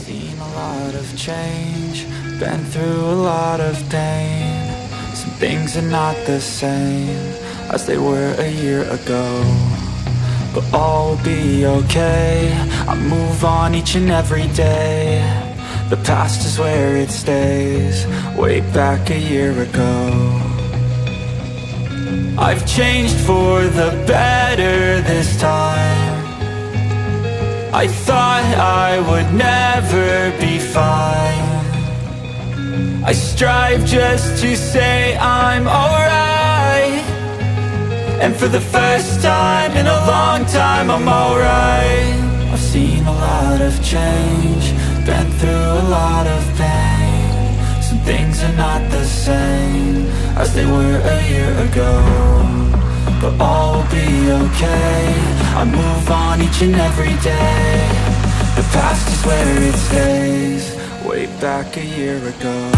Seen a lot of change, been through a lot of pain. Some things are not the same as they were a year ago, but all will be okay. I move on each and every day. The past is where it stays, way back a year ago. I've changed for the better this time. I thought I would never be fine. I strive just to say I'm alright, and for the first time in a long time I'm alright. I've seen a lot of change, been through a lot of pain. Some things are not the same as they were a year ago, but all will be okay. I move on each and every day. The past is where it stays, way back a year ago.